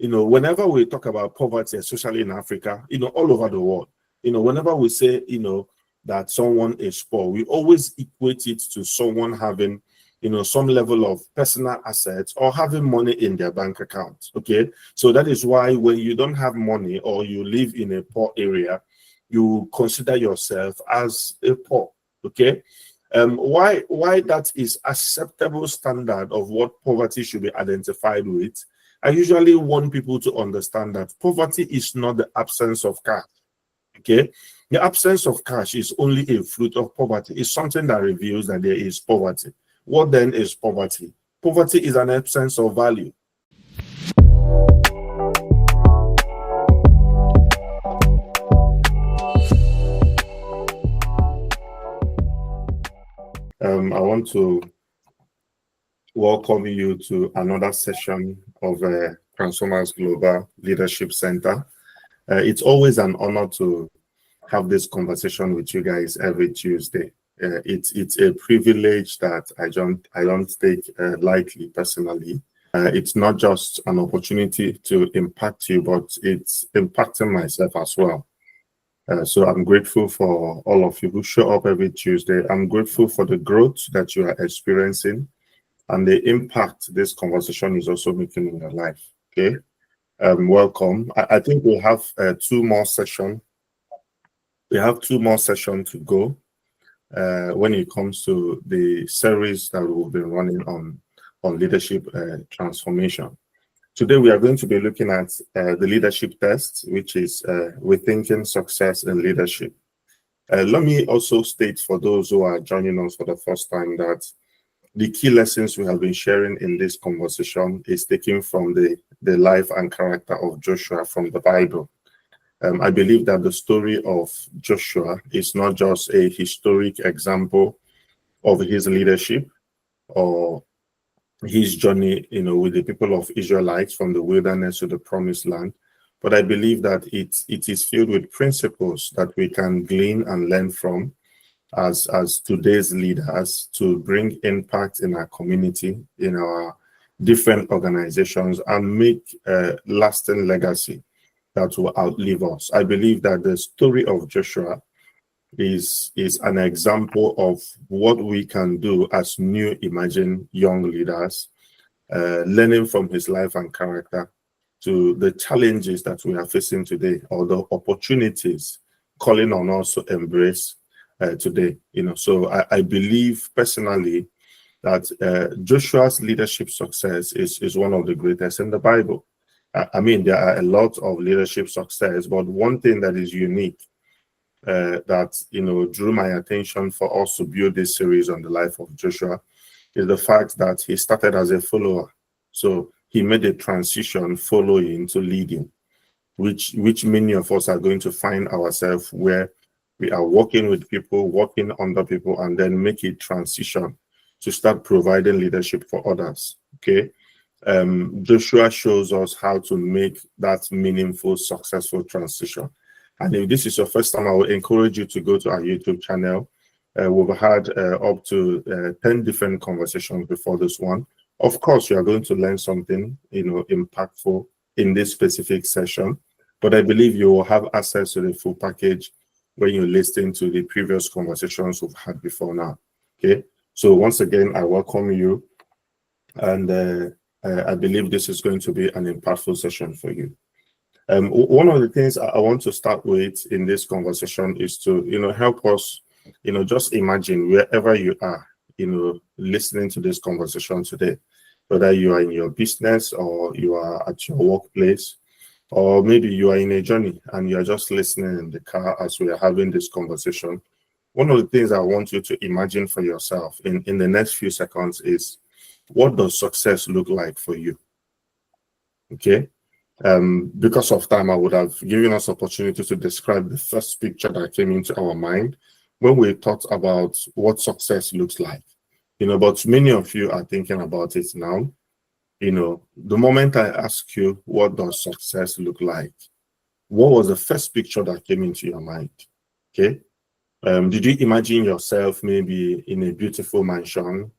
whenever we talk about poverty, especially in Africa, all over the world, whenever we say, that someone is poor, we always equate it to someone having, some level of personal assets or having money in their bank account. Okay. So that is why when you don't have money or you live in a poor area, you consider yourself as a poor. Okay. Why that is acceptable standard of what poverty should be identified with. I usually want people to understand that poverty is not the absence of cash. Okay, the absence of cash is only a fruit of poverty. It's something that reveals that there is poverty. What then is poverty? Poverty is an absence of value. I want to welcome you to another session of Transformers Global Leadership Center. It's always an honor to have this conversation with you guys every Tuesday. It's a privilege that I don't take lightly personally. It's not just an opportunity to impact you, but it's impacting myself as well. So I'm grateful for all of you who show up every Tuesday. I'm grateful for the growth that you are experiencing and the impact this conversation is also making in your life. Okay. Welcome. I think we have two more sessions. We have two more sessions to go when it comes to the series that we've been running on leadership transformation. Today, we are going to be looking at the leadership test, which is Rethinking Success in Leadership. Let me also state for those who are joining us for the first time that the key lessons we have been sharing in this conversation is taken from the life and character of Joshua from the Bible. I believe that the story of Joshua is not just a historic example of his leadership or his journey, with the people of Israelites from the wilderness to the promised land, but I believe that it is filled with principles that we can glean and learn from as today's leaders to bring impact in our community, in our different organizations, and make a lasting legacy that will outlive us. I believe that the story of Joshua is an example of what we can do as new emerging young leaders, learning from his life and character to the challenges that we are facing today or the opportunities calling on us to embrace today. So I believe personally that Joshua's leadership success is one of the greatest in the Bible. I mean, there are a lot of leadership success, but one thing that is unique that drew my attention for us to build this series on the life of Joshua is the fact that he started as a follower. So he made a transition following to leading, which many of us are going to find ourselves where we are working with people, working under people, and then make a transition to start providing leadership for others. Okay. Joshua shows us how to make that meaningful, successful transition. And if this is your first time, I will encourage you to go to our YouTube channel. We've had up to 10 different conversations before this one. Of course, you are going to learn something, impactful in this specific session, but I believe you will have access to the full package when you listen to the previous conversations we've had before now. Okay. So once again, I welcome you. And I believe this is going to be an impactful session for you. One of the things I want to start with in this conversation is to, help us, just imagine wherever you are, listening to this conversation today, whether you are in your business or you are at your workplace, or maybe you are in a journey and you are just listening in the car as we are having this conversation. One of the things I want you to imagine for yourself in the next few seconds is, what does success look like for you? Okay. Because of time, I would have given us opportunity to describe the first picture that came into our mind when we thought about what success looks like. But many of you are thinking about it now. The moment I ask you, what does success look like? What was the first picture that came into your mind? Okay. Did you imagine yourself maybe in a beautiful mansion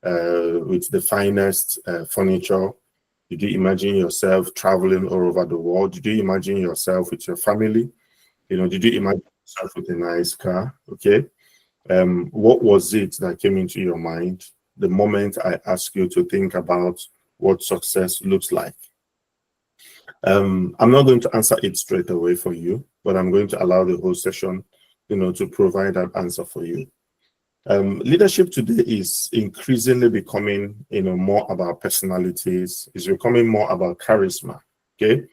with the finest furniture, Did you imagine yourself traveling all over the world? Did you imagine yourself with your family? Did you imagine yourself with a nice car? Okay. What was it that came into your mind the moment I asked you to think about what success looks like? I'm not going to answer it straight away for you, but I'm going to allow the whole session, to provide that answer for you. Leadership today is increasingly becoming, more about personalities. It's becoming more about charisma. Okay.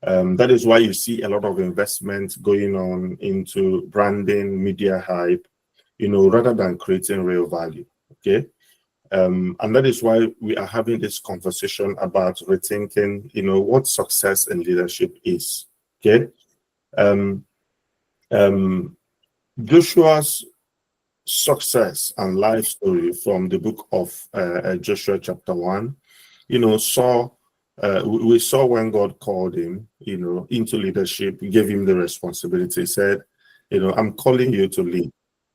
That is why you see a lot of investment going on into branding, media hype, rather than creating real value. Okay. And that is why we are having this conversation about rethinking, what success in leadership is. Okay. Um, Joshua's success and life story from the book of Joshua chapter 1, we saw when God called him, into leadership, gave him the responsibility, said, I'm calling you to lead.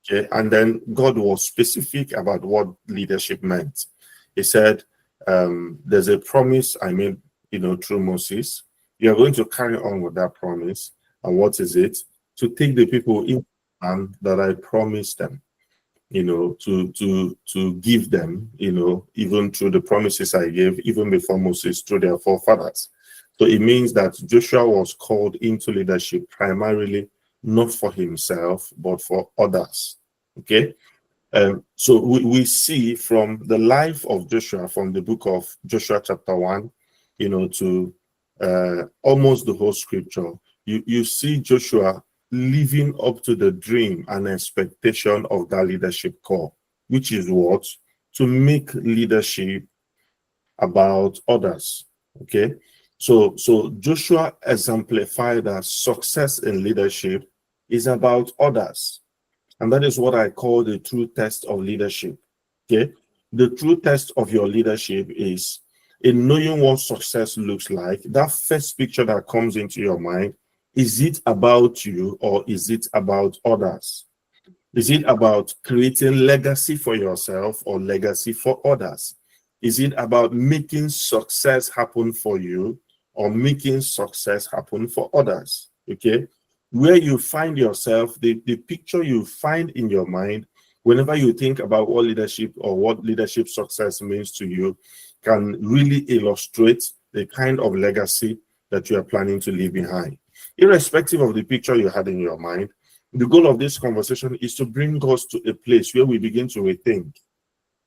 Okay. And then God was specific about what leadership meant. He said, there's a promise I made, through Moses. You're going to carry on with that promise. And what is it? To take the people in that I promised them, to give them, even through the promises I gave, even before Moses, through their forefathers. So it means that Joshua was called into leadership primarily not for himself, but for others. Okay. So we see from the life of Joshua, from the book of Joshua chapter 1, to almost the whole scripture, you see Joshua living up to the dream and expectation of that leadership call, which is what? To make leadership about others. Okay. So Joshua exemplified that success in leadership is about others. And that is what I call the true test of leadership. Okay. The true test of your leadership is in knowing what success looks like. That first picture that comes into your mind, is it about you or is it about others? Is it about creating legacy for yourself or legacy for others? Is it about making success happen for you or making success happen for others? Okay. Where you find yourself, the picture you find in your mind, whenever you think about what leadership or what leadership success means to you, can really illustrate the kind of legacy that you are planning to leave behind. Irrespective of the picture you had in your mind, the goal of this conversation is to bring us to a place where we begin to rethink.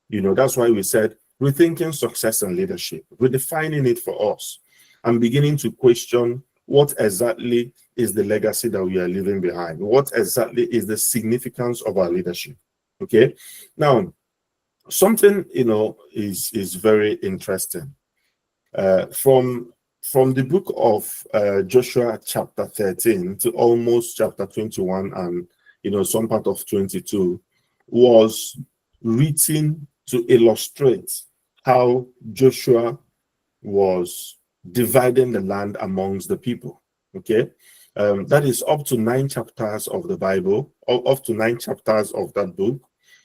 That's why we said rethinking success and leadership, redefining it for us, and beginning to question what exactly is the legacy that we are leaving behind? What exactly is the significance of our leadership? Okay. Now, something, is very interesting. From the book of Joshua chapter 13 to almost chapter 21 and, some part of 22 was written to illustrate how Joshua was dividing the land amongst the people. Okay. That is up to 9 chapters of the Bible, or up to 9 chapters of that book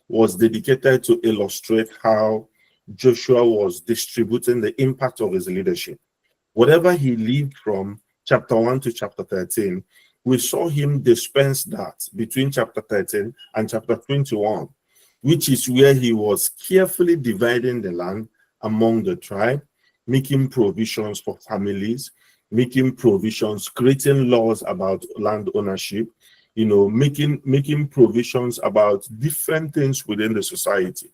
was dedicated to illustrate how Joshua was distributing the impact of his leadership. Whatever he lived from chapter 1 to chapter 13, we saw him dispense that between chapter 13 and chapter 21, which is where he was carefully dividing the land among the tribe, making provisions for families, making provisions, creating laws about land ownership, making provisions about different things within the society.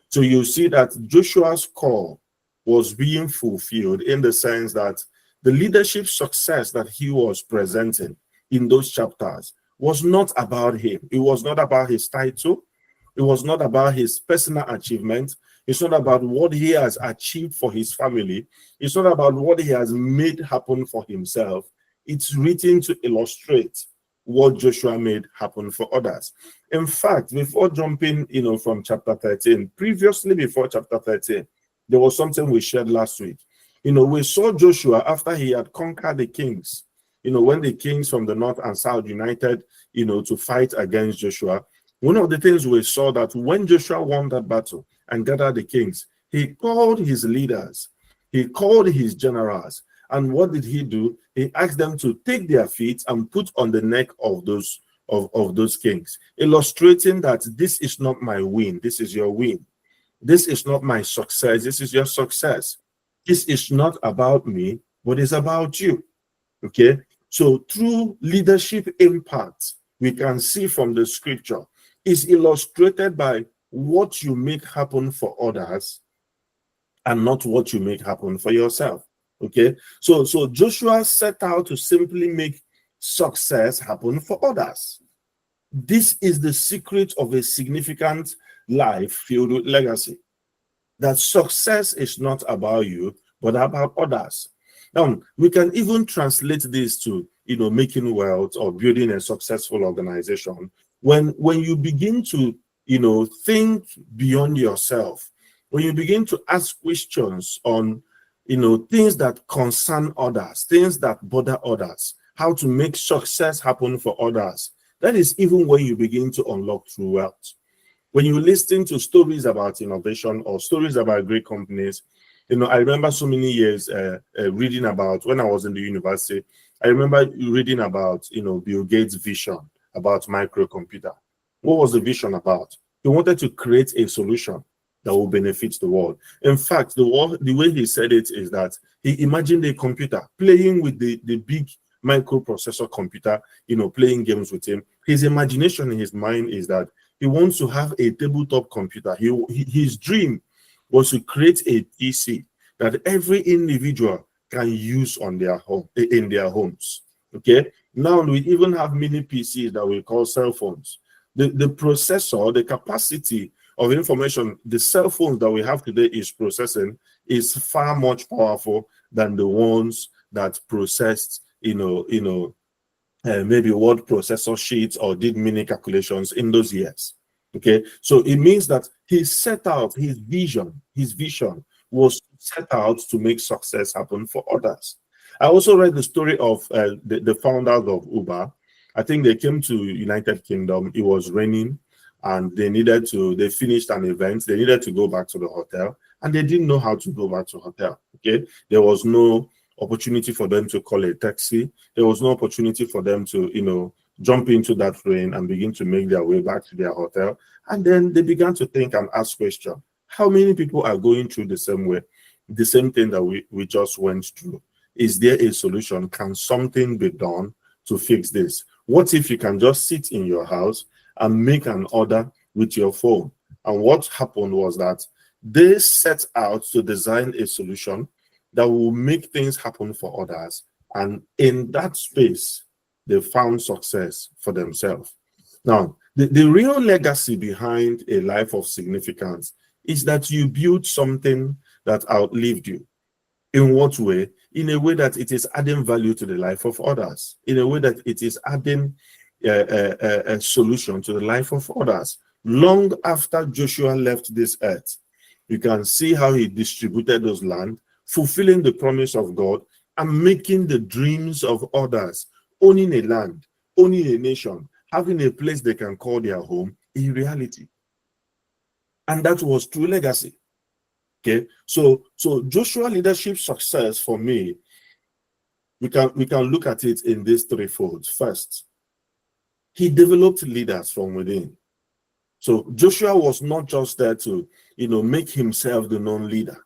So you see that Joshua's call was being fulfilled in the sense that the leadership success that he was presenting in those chapters was not about him. It was not about his title. It was not about his personal achievement. It's not about what he has achieved for his family. It's not about what he has made happen for himself. It's written to illustrate what Joshua made happen for others. In fact, before jumping, from chapter 13, previously before chapter 13, there was something we shared last week. We saw Joshua after he had conquered the kings, when the kings from the north and south united, to fight against Joshua. One of the things we saw that when Joshua won that battle and gathered the kings, he called his leaders He called his generals, and what did he do? He asked them to take their feet and put on the neck of those kings, illustrating that this is not my win, this is your win. This is not my success, this is your success. This is not about me, but it's about you. Okay, so through leadership impact, we can see from the scripture is illustrated by what you make happen for others and not what you make happen for yourself. Okay, so Joshua set out to simply make success happen for others. This is the secret of a significant life filled with legacy. That success is not about you, but about others. Now, we can even translate this to, making wealth or building a successful organization. When you begin to, think beyond yourself, when you begin to ask questions on, things that concern others, things that bother others, how to make success happen for others, that is even when you begin to unlock true wealth. When you listen to stories about innovation or stories about great companies, I remember so many years reading about, when I was in the university, I remember reading about, Bill Gates' vision about microcomputer. What was the vision about? He wanted to create a solution that will benefit the world. In fact, the way he said it is that he imagined a computer playing with the big microprocessor computer, playing games with him. His imagination in his mind is that he wants to have a tabletop computer. His dream was to create a PC that every individual can use on their home, in their homes. Okay. Now we even have mini PCs that we call cell phones. The processor, the capacity of information the cell phones that we have today is processing is far much powerful than the ones that processed, maybe word processor sheets or did mini calculations in those years. Okay, so it means that he set out his vision was set out to make success happen for others. I also read the story of the founders of Uber. I think they came to United Kingdom. It was raining and they finished an event. They needed to go back to the hotel and they didn't know how to go back to the hotel. Okay, there was no opportunity for them to call a taxi. There was no opportunity for them to, jump into that rain and begin to make their way back to their hotel. And then they began to think and ask questions. How many people are going through the same way, the same thing that we just went through? Is there a solution? Can something be done to fix this? What if you can just sit in your house and make an order with your phone? And what happened was that they set out to design a solution that will make things happen for others. And in that space, they found success for themselves. Now, the real legacy behind a life of significance is that you build something that outlived you. In what way? In a way that it is adding value to the life of others. In a way that it is adding a solution to the life of others. Long after Joshua left this earth, you can see how he distributed those land, fulfilling the promise of God and making the dreams of others, owning a land, owning a nation, having a place they can call their home, a reality. And that was true legacy. Okay, so Joshua leadership success for me, we can look at it in these three folds. First, he developed leaders from within. So Joshua was not just there to, make himself the known leader.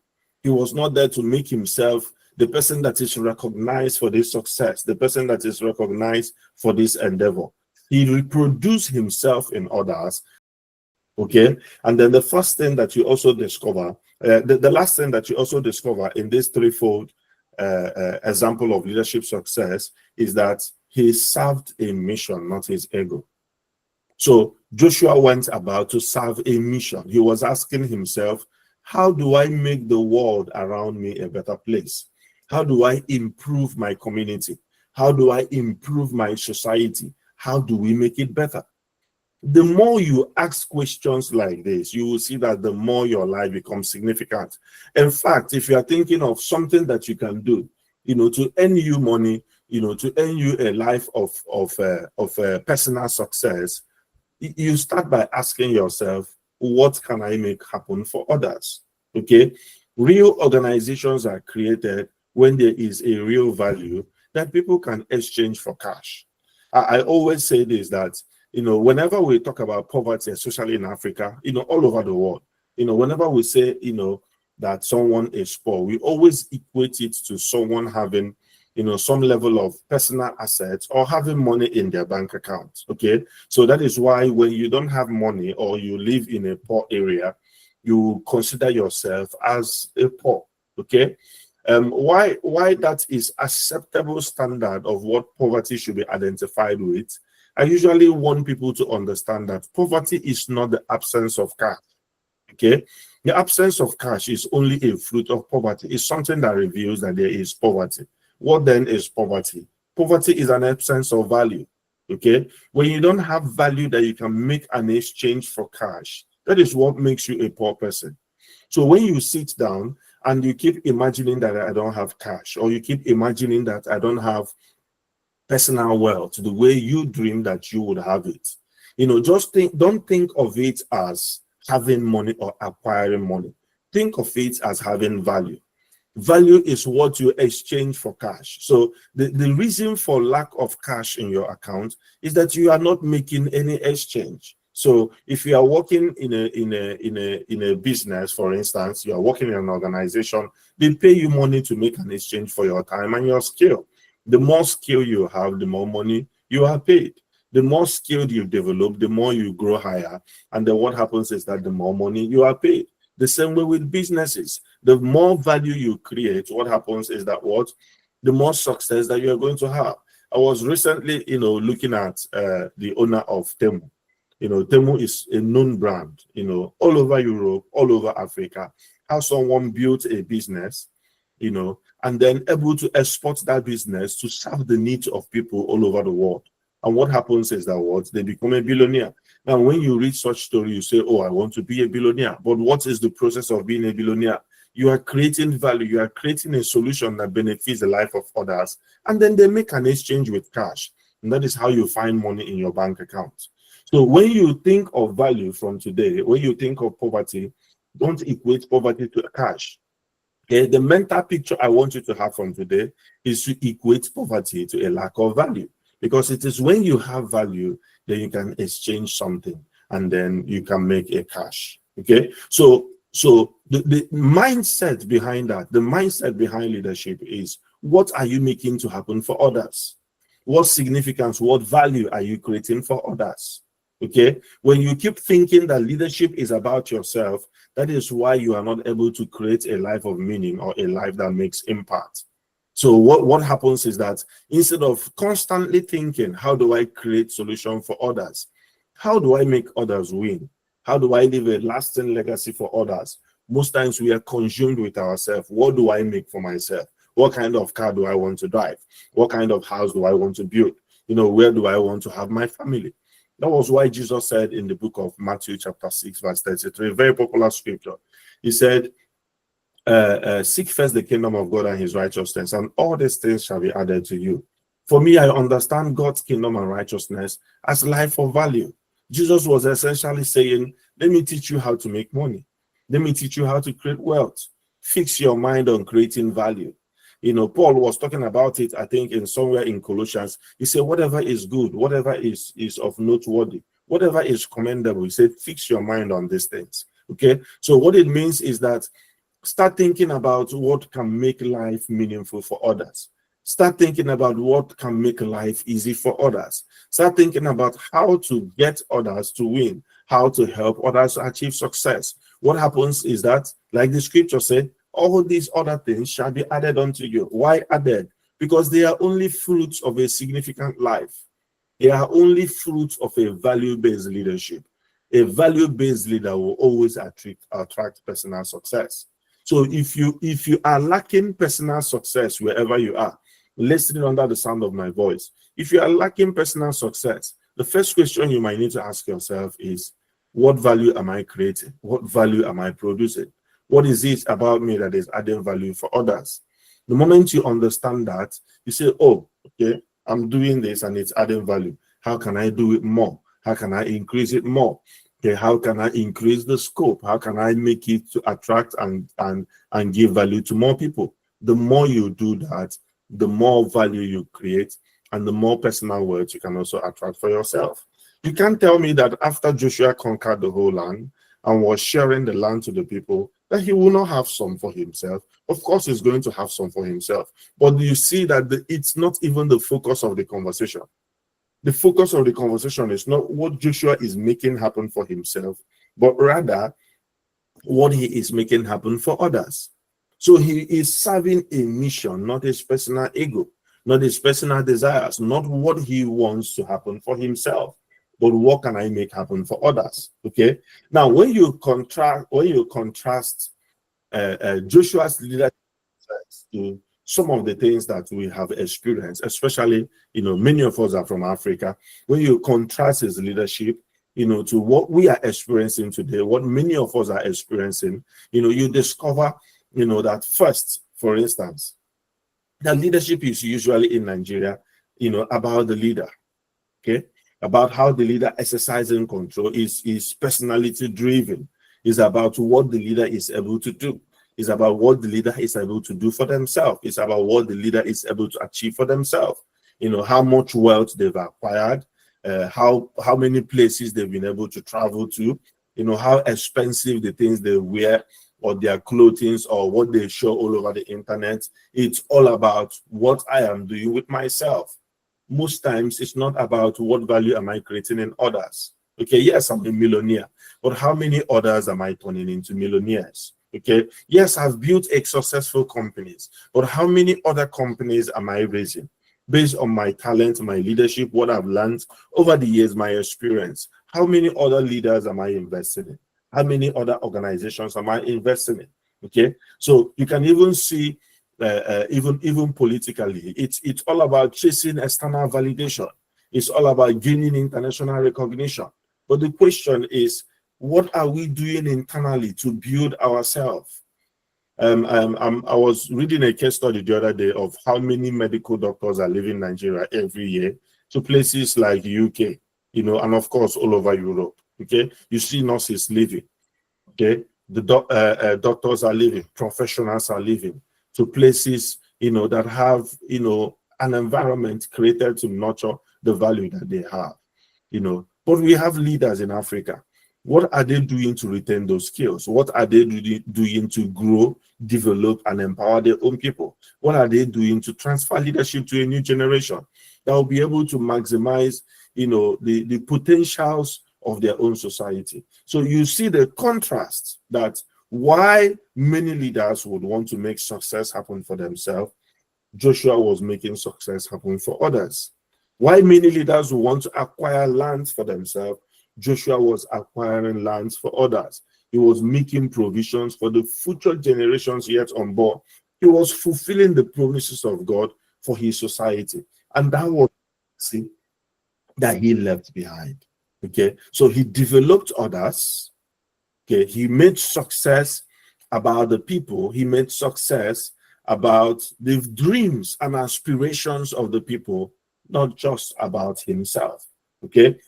He was not there to make himself the person that is recognized for this success, the person that is recognized for this endeavor. He reproduced himself in others. Okay, and then the first thing that you also discover, the last thing that you also discover in this threefold example of leadership success is that he served a mission, not his ego. So Joshua went about to serve a mission. He was asking himself, how do I make the world around me a better place? How do I improve my community? How do I improve my society? How do we make it better? The more you ask questions like this, you will see that the more your life becomes significant. In fact, if you are thinking of something that you can do, to earn you money, to earn you a life of personal success, you start by asking yourself, what can I make happen for others? Okay. Real organizations are created when there is a real value that people can exchange for cash. I always say this, that, whenever we talk about poverty, especially in Africa, all over the world, whenever we say, that someone is poor, we always equate it to someone having, some level of personal assets or having money in their bank account. Okay. So that is why when you don't have money or you live in a poor area, you consider yourself as a poor. Okay. Why that is acceptable standard of what poverty should be identified with. I usually want people to understand that poverty is not the absence of cash. Okay. The absence of cash is only a fruit of poverty. It's something that reveals that there is poverty. What then is poverty? Poverty is an absence of value. Okay. When you don't have value that you can make an exchange for cash, that is what makes you a poor person. So when you sit down and you keep imagining that I don't have cash, or you keep imagining that I don't have personal wealth the way you dream that you would have it, don't think of it as having money or acquiring money. Think of it as having value. Value is what you exchange for cash. So the reason for lack of cash in your account is that you are not making any exchange. So if you are working in a business, for instance, you are working in an organization, they pay you money to make an exchange for your time and your skill. The more skill you have, the more money you are paid. The more skilled you develop, the more you grow higher. And then what happens is that the more money you are paid. The same way with businesses. The more value you create, what happens is that the more success that you are going to have. I was recently, looking at the owner of Temu. Temu is a known brand, all over Europe, all over Africa. How someone built a business, and then able to export that business to serve the needs of people all over the world. And what happens is that they become a billionaire. Now, when you read such story, you say, oh, I want to be a billionaire. But what is the process of being a billionaire? You are creating value. You are creating a solution that benefits the life of others. And then they make an exchange with cash. And that is how you find money in your bank account. So when you think of value from today, when you think of poverty, don't equate poverty to cash. Okay? The mental picture I want you to have from today is to equate poverty to a lack of value. Because it is when you have value that you can exchange something and then you can make a cash. Okay. So the mindset behind that, the mindset behind leadership is, what are you making to happen for others? What significance, what value are you creating for others? Okay. When you keep thinking that leadership is about yourself, that is why you are not able to create a life of meaning or a life that makes impact. So what happens is that instead of constantly thinking, how do I create solution for others? How do I make others win? How do I leave a lasting legacy for others? Most times we are consumed with ourselves. What do I make for myself? What kind of car do I want to drive? What kind of house do I want to build? Where do I want to have my family? That was why Jesus said in the book of Matthew chapter 6, verse 33, a very popular scripture. He said, seek first the kingdom of God and his righteousness, and all these things shall be added to you. For me, I understand God's kingdom and righteousness as life of value. Jesus was essentially saying, let me teach you how to make money. Let me teach you how to create wealth. Fix your mind on creating value. Paul was talking about it, I think, in somewhere in Colossians. He said, whatever is good, whatever is of noteworthy, whatever is commendable, he said, fix your mind on these things. Okay. So what it means is that start thinking about what can make life meaningful for others. Start thinking about what can make life easy for others. Start thinking about how to get others to win, how to help others achieve success. What happens is that, like the scripture said, all these other things shall be added unto you. Why added? Because they are only fruits of a significant life. They are only fruits of a value-based leadership. A value-based leader will always attract personal success. So if you are lacking personal success wherever you are, listening under the sound of my voice, if you are lacking personal success, the first question you might need to ask yourself is, what value am I creating? What value am I producing? What is it about me that is adding value for others? The moment you understand that, you say, oh, okay, I'm doing this and it's adding value. How can I do it more? How can I increase it more? Okay, how can I increase the scope? How can I make it to attract and give value to more people? The more you do that, the more value you create, and the more personal words you can also attract for yourself. You can't tell me that after Joshua conquered the whole land and was sharing the land to the people, that he will not have some for himself. Of course, he's going to have some for himself. But you see that it's not even the focus of the conversation. The focus of the conversation is not what Joshua is making happen for himself, but rather what he is making happen for others. So he is serving a mission, not his personal ego, not his personal desires, not what he wants to happen for himself, but what can I make happen for others? Okay. Now, when you contrast Joshua's leadership to some of the things that we have experienced, especially, many of us are from Africa. When you contrast his leadership, to what we are experiencing today, what many of us are experiencing, you discover, that first, for instance, that leadership is usually in Nigeria, about the leader, okay? About how the leader exercising control is personality driven, is about what the leader is able to do. It's about what the leader is able to do for themselves. It's about what the leader is able to achieve for themselves. How much wealth they've acquired, how many places they've been able to travel to, how expensive the things they wear or their clothing or what they show all over the internet. It's all about what I am doing with myself. Most times it's not about what value am I creating in others. Okay, yes, I'm a millionaire, but how many others am I turning into millionaires? Okay, yes, I've built a successful companies, but how many other companies am I raising based on my talent, my leadership, what I've learned over the years, my experience? How many other leaders am I investing in? How many other organizations am I investing in? Okay, so you can even see, even politically, it's all about chasing external validation. It's all about gaining international recognition. But the question is, what are we doing internally to build ourselves? I was reading a case study the other day of how many medical doctors are leaving Nigeria every year to places like UK, and of course all over Europe. Okay, you see nurses leaving. Okay, the doctors are leaving, professionals are leaving to places that have an environment created to nurture the value that they have. But we have leaders in Africa. What are they doing to retain those skills? What are they doing to grow, develop, and empower their own people? What are they doing to transfer leadership to a new generation that will be able to maximize, the potentials of their own society? So you see the contrast that why many leaders would want to make success happen for themselves, Joshua was making success happen for others. Why many leaders who want to acquire lands for themselves, Joshua was acquiring lands for others. He was making provisions for the future generations yet on board. He was fulfilling the promises of God for his society. And that was that he left behind. Okay, so he developed others. Okay, he made success about the people. He made success about the dreams and aspirations of the people, not just about himself. Okay.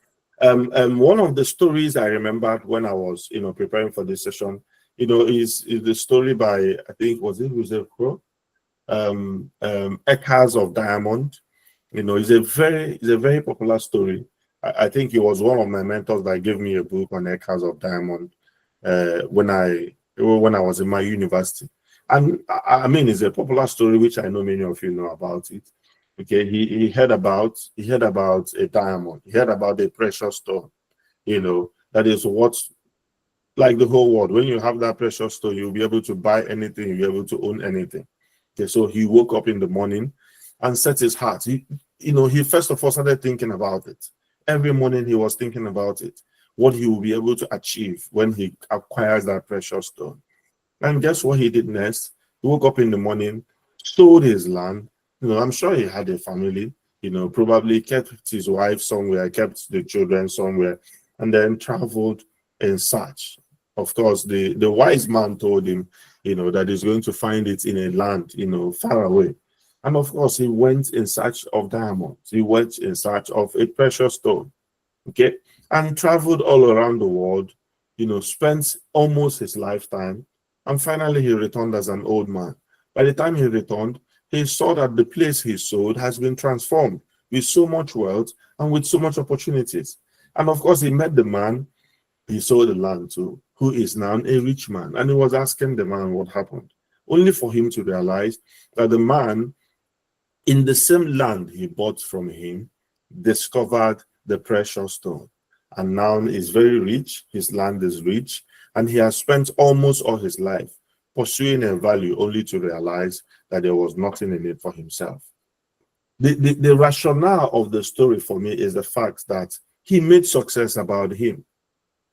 One of the stories I remembered when I was, preparing for this session, is the story by, I think, was it Joseph Crow? Echoes of Diamond. It's a very popular story. I think it was one of my mentors that gave me a book on Echoes of Diamond when I was in my university. And I mean, it's a popular story, which I know many of you know about it. Okay, he heard about a diamond. He heard about a precious stone. That is what, like the whole world. When you have that precious stone, you'll be able to buy anything. You'll be able to own anything. Okay, so he woke up in the morning and set his heart. He first of all started thinking about it. Every morning he was thinking about it, what he will be able to achieve when he acquires that precious stone. And guess what he did next? He woke up in the morning, sold his land. I'm sure he had a family, probably kept his wife somewhere, kept the children somewhere, and then traveled in search. Of course, the wise man told him, that he's going to find it in a land, far away. And of course, he went in search of diamonds. He went in search of a precious stone. Okay. and traveled all around the world, spent almost his lifetime. And finally, he returned as an old man. By the time he returned, he saw that the place he sold has been transformed with so much wealth and with so much opportunities. And of course, he met the man he sold the land to, who is now a rich man. And he was asking the man what happened, only for him to realize that the man in the same land he bought from him discovered the precious stone. And now is very rich, his land is rich, and he has spent almost all his life pursuing a value only to realize that there was nothing in it for himself. The rationale of the story for me is the fact that he made success about him.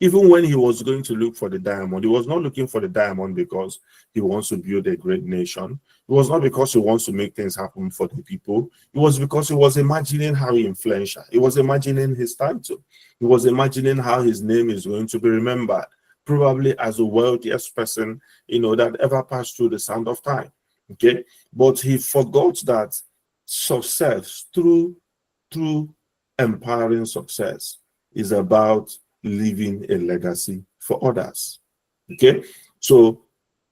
Even when he was going to look for the diamond, he was not looking for the diamond because he wants to build a great nation. It was not because he wants to make things happen for the people. It was because he was imagining how influential. He was imagining his title. He was imagining how his name is going to be remembered, probably as the wealthiest person, that ever passed through the sand of time. Okay, but he forgot that success, through empowering success, is about leaving a legacy for others. Okay, so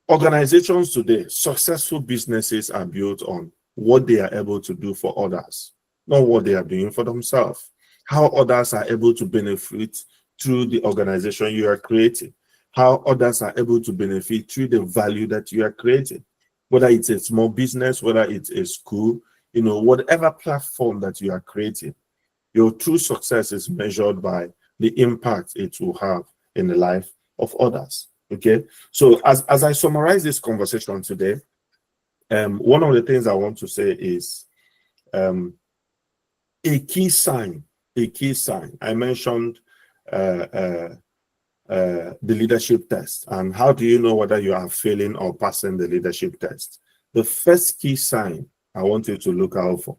organizations today, successful businesses are built on what they are able to do for others, not what they are doing for themselves. How others are able to benefit through the organization you are creating. How others are able to benefit through the value that you are creating. Whether it's a small business, whether it's a school, whatever platform that you are creating, your true success is measured by the impact it will have in the life of others. Okay, so as I summarize this conversation today, one of the things I want to say is a key sign. I mentioned the leadership test, and how do you know whether you are failing or passing the leadership test? The first key sign I want you to look out for,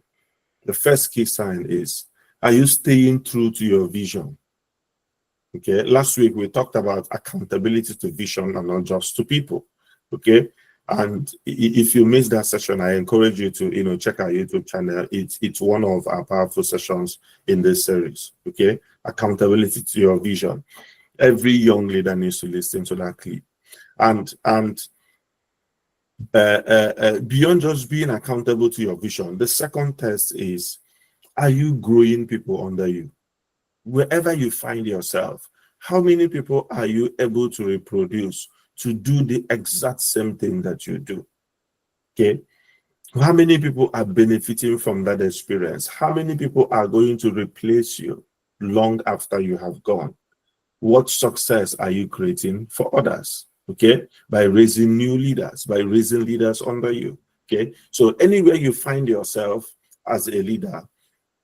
the first key sign is, are you staying true to your vision? Okay, last week we talked about accountability to vision and not just to people. Okay, and if you missed that session, I encourage you to check our YouTube channel. It's one of our powerful sessions in this series. Okay, accountability to your vision. Every young leader needs to listen to that clip. And beyond just being accountable to your vision, the second test is, are you growing people under you? Wherever you find yourself, how many people are you able to reproduce to do the exact same thing that you do? Okay, how many people are benefiting from that experience? How many people are going to replace you long after you have gone? What success are you creating for others? Okay, by raising new leaders, by raising leaders under you. Okay, so anywhere you find yourself as a leader,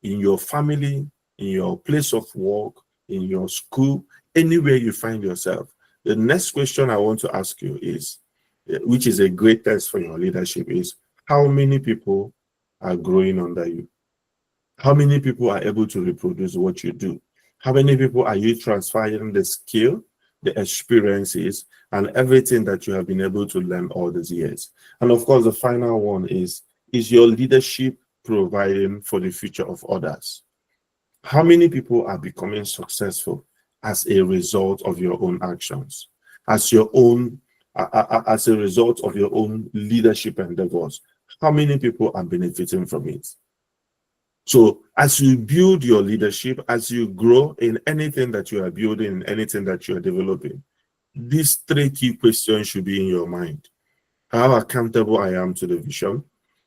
in your family, in your place of work, in your school, anywhere you find yourself, the next question I want to ask you is, which is a great test for your leadership, is how many people are growing under you? How many people are able to reproduce what you do? How many people are you transferring the skill, the experiences, and everything that you have been able to learn all these years? And of course, the final one is your leadership providing for the future of others? How many people are becoming successful as a result of your own actions, as a result of your own leadership endeavors? How many people are benefiting from it? So as you build your leadership, as you grow in anything that you are building, in anything that you are developing, these three key questions should be in your mind. How accountable I am to the vision?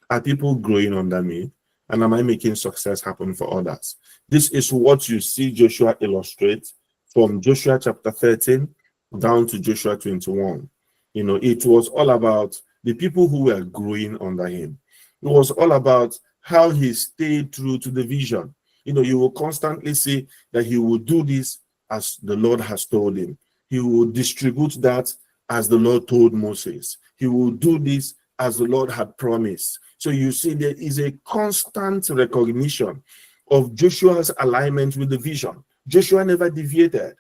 Are people growing under me? And am I making success happen for others? This is what you see Joshua illustrate from Joshua chapter 13 down to Joshua 21. It was all about the people who were growing under him. It was all about how he stayed true to the vision. You will constantly see that he will do this as the Lord has told him. He will distribute that as the Lord told Moses. He will do this as the Lord had promised. So you see, there is a constant recognition of Joshua's alignment with the vision. Joshua never deviated.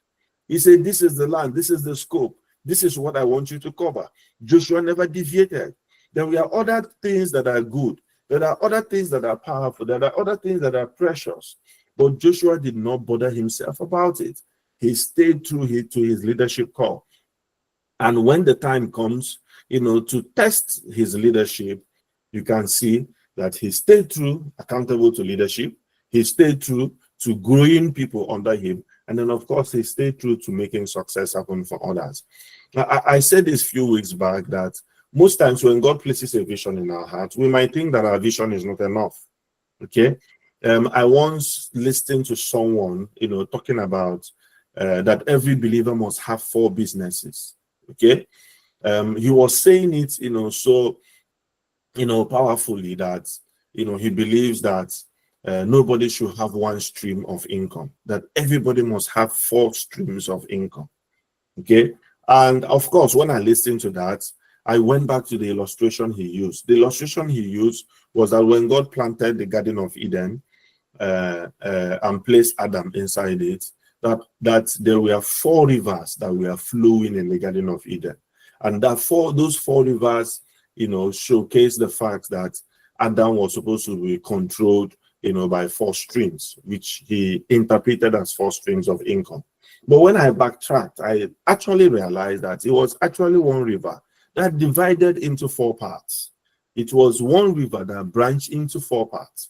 He said, this is the land, this is the scope, this is what I want you to cover. Joshua never deviated. There are other things that are good. There are other things that are powerful. There are other things that are precious. But Joshua did not bother himself about it. He stayed true to his leadership call. And when the time comes, to test his leadership, you can see that he stayed true, accountable to leadership. He stayed true to growing people under him. And then, of course, he stayed true to making success happen for others. I said this a few weeks back that most times when God places a vision in our heart, we might think that our vision is not enough. Okay. I once listened to someone, talking about that every believer must have 4 businesses. Okay. He was saying it, so, powerfully that, he believes that nobody should have one stream of income, that everybody must have 4 streams of income. Okay. And of course, when I listened to that, I went back to the illustration he used. The illustration he used was that when God planted the Garden of Eden and placed Adam inside it, that there were 4 rivers that were flowing in the Garden of Eden. And those 4 rivers, showcase the fact that Adam was supposed to be controlled, by 4 streams, which he interpreted as 4 streams of income. But when I backtracked, I actually realized that it was actually one river that divided into 4 parts. It was one river that branched into 4 parts.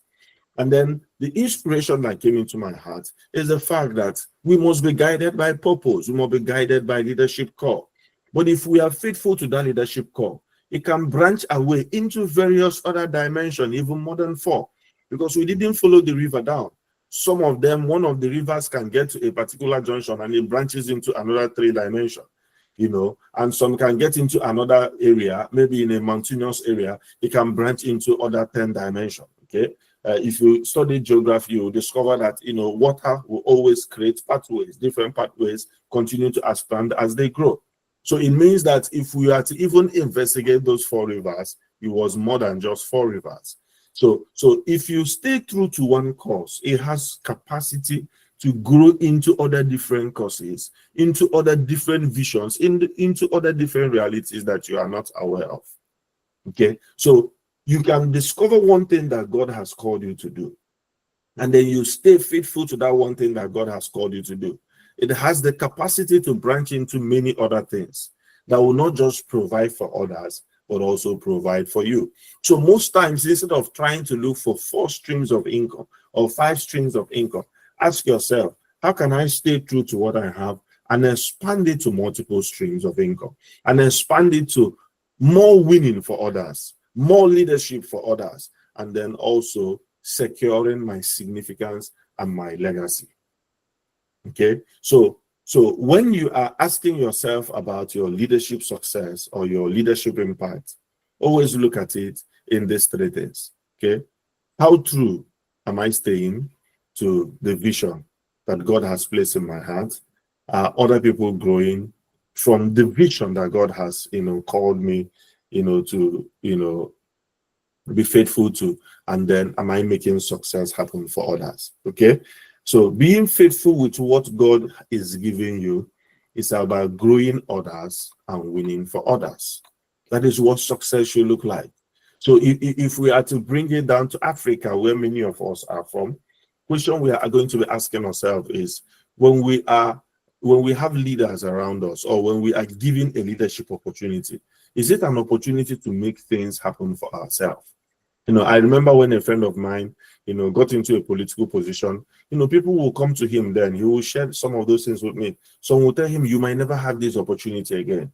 And then the inspiration that came into my heart is the fact that we must be guided by purpose. We must be guided by leadership call. But if we are faithful to that leadership call, it can branch away into various other dimensions, even more than 4, because we didn't follow the river down. Some of them, one of the rivers can get to a particular junction and it branches into another 3 dimensions. And some can get into another area, maybe in a mountainous area, it can branch into other 10 dimensions. Okay. If you study geography, you will discover that, water will always create pathways, different pathways continue to expand as they grow. So it means that if we are to even investigate those 4 rivers, it was more than just 4 rivers. So if you stay true to one course, it has capacity to grow into other different courses, into other different visions, into other different realities that you are not aware of. Okay, so you can discover one thing that God has called you to do, and then you stay faithful to that one thing that God has called you to do. It has the capacity to branch into many other things that will not just provide for others, but also provide for you. So most times, instead of trying to look for 4 streams of income or 5 streams of income, ask yourself, how can I stay true to what I have and expand it to multiple streams of income and expand it to more winning for others, more leadership for others, and then also securing my significance and my legacy. Okay, so when you are asking yourself about your leadership success or your leadership impact, always look at it in these 3 things. Okay, how true am I staying to the vision that God has placed in my heart? Are other people growing from the vision that God has, called me, to, be faithful to? And then am I making success happen for others? Okay. So being faithful with what God is giving you is about growing others and winning for others. That is what success should look like. So if we are to bring it down to Africa, where many of us are from, question we are going to be asking ourselves is, when we have leaders around us, or when we are given a leadership opportunity, is it an opportunity to make things happen for ourselves? I remember when a friend of mine, got into a political position, people will come to him, then he will share some of those things with me. Some will tell him, you might never have this opportunity again.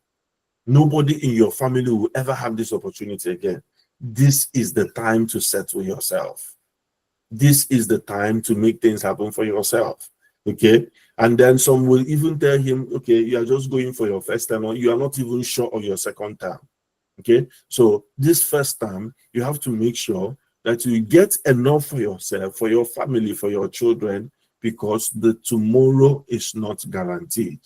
Nobody in your family will ever have this opportunity again. This is the time to settle yourself. This is the time to make things happen for yourself. Okay. And then some will even tell him, okay, you are just going for your first time, or you are not even sure of your second time. Okay, so this first time, you have to make sure that you get enough for yourself, for your family, for your children, because the tomorrow is not guaranteed.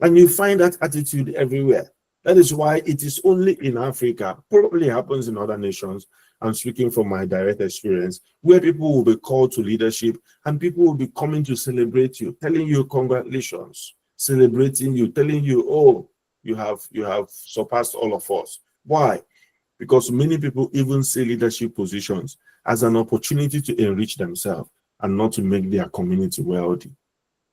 And you find that attitude everywhere. That is why it is only in Africa, probably happens in other nations, I'm speaking from my direct experience, where people will be called to leadership and people will be coming to celebrate you, telling you congratulations, celebrating you, telling you, oh, you have surpassed all of us. Why? Because many people even see leadership positions as an opportunity to enrich themselves, and not to make their community wealthy,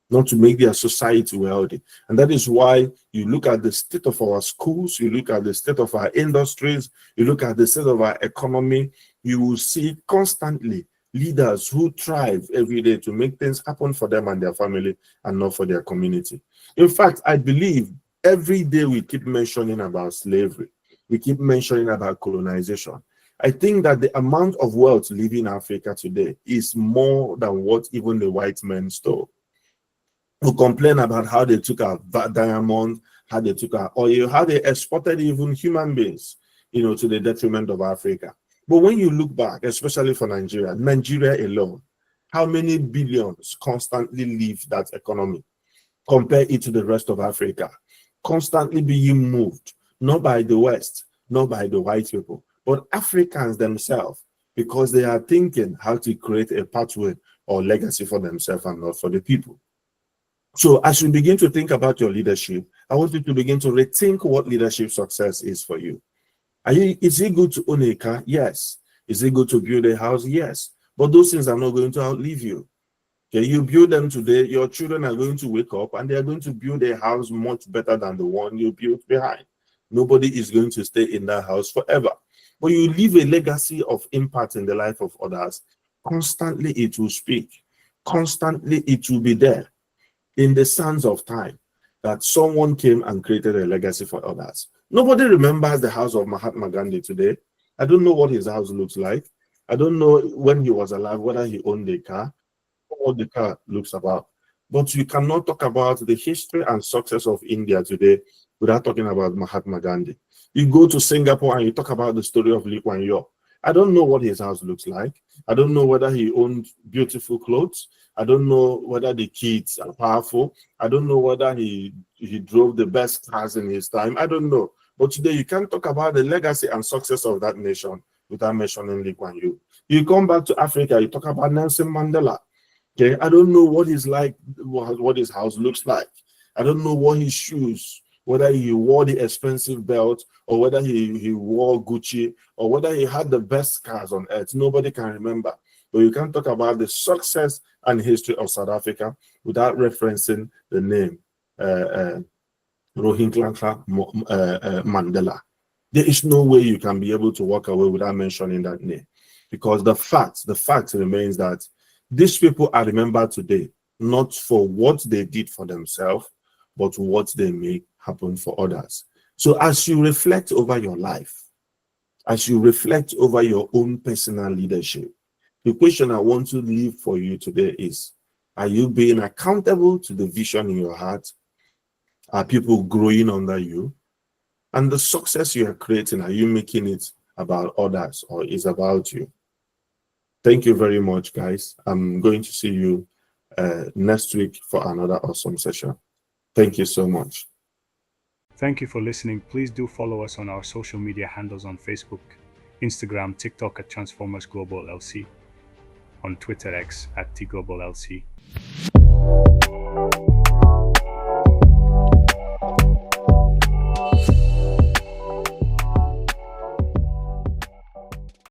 not to make their society wealthy. And that is why you look at the state of our schools, you look at the state of our industries, you look at the state of our economy, you will see constantly leaders who thrive every day to make things happen for them and their family and not for their community. In fact, I believe every day we keep mentioning about slavery, we keep mentioning about colonization. I think that the amount of wealth living in Africa today is more than what even the white men stole. Who complain about how they took our diamonds, how they took our oil, how they exported even human beings, to the detriment of Africa. But when you look back, especially for Nigeria alone, how many billions constantly leave that economy? Compare it to the rest of Africa, constantly being moved, not by the West, not by the white people, but Africans themselves, because they are thinking how to create a pathway or legacy for themselves and not for the people. So as you begin to think about your leadership, I want you to begin to rethink what leadership success is for you. Is it good to own a car? Yes. Is it good to build a house? Yes. But those things are not going to outlive you. Okay, you build them today, your children are going to wake up and they are going to build a house much better than the one you built behind. Nobody is going to stay in that house forever. But you leave a legacy of impact in the life of others. Constantly it will speak. Constantly it will be there in the sands of time that someone came and created a legacy for others. Nobody remembers the house of Mahatma Gandhi today. I don't know what his house looks like. I don't know when he was alive, whether he owned a car, what the car looks about. But you cannot talk about the history and success of India today without talking about Mahatma Gandhi. You go to Singapore and you talk about the story of Lee Kuan Yew. I don't know what his house looks like. I don't know whether he owned beautiful clothes. I don't know whether the kids are powerful. I don't know whether he drove the best cars in his time. I don't know. But today you can't talk about the legacy and success of that nation without mentioning Lee Kuan Yew. You come back to Africa, you talk about Nelson Mandela. Okay, I don't know what he's like, what his house looks like. I don't know what his shoes, whether he wore the expensive belt or whether he wore Gucci or whether he had the best cars on earth. Nobody can remember. But you can't talk about the success and history of South Africa without referencing the name Rohingyla Mandela. There is no way you can be able to walk away without mentioning that name, because the fact remains that these people are remembered today not for what they did for themselves, but what they make happen for others. So as you reflect over your life, as you reflect over your own personal leadership, the question I want to leave for you today is, are you being accountable to the vision in your heart? Are people growing under you? And the success you are creating, are you making it about others or is about you? Thank you very much, guys. I'm going to see you next week for another awesome session. Thank you so much. Thank you for listening. Please do follow us on our social media handles on Facebook, Instagram, TikTok at Transformers Global LC, on Twitter X at TGlobalLC.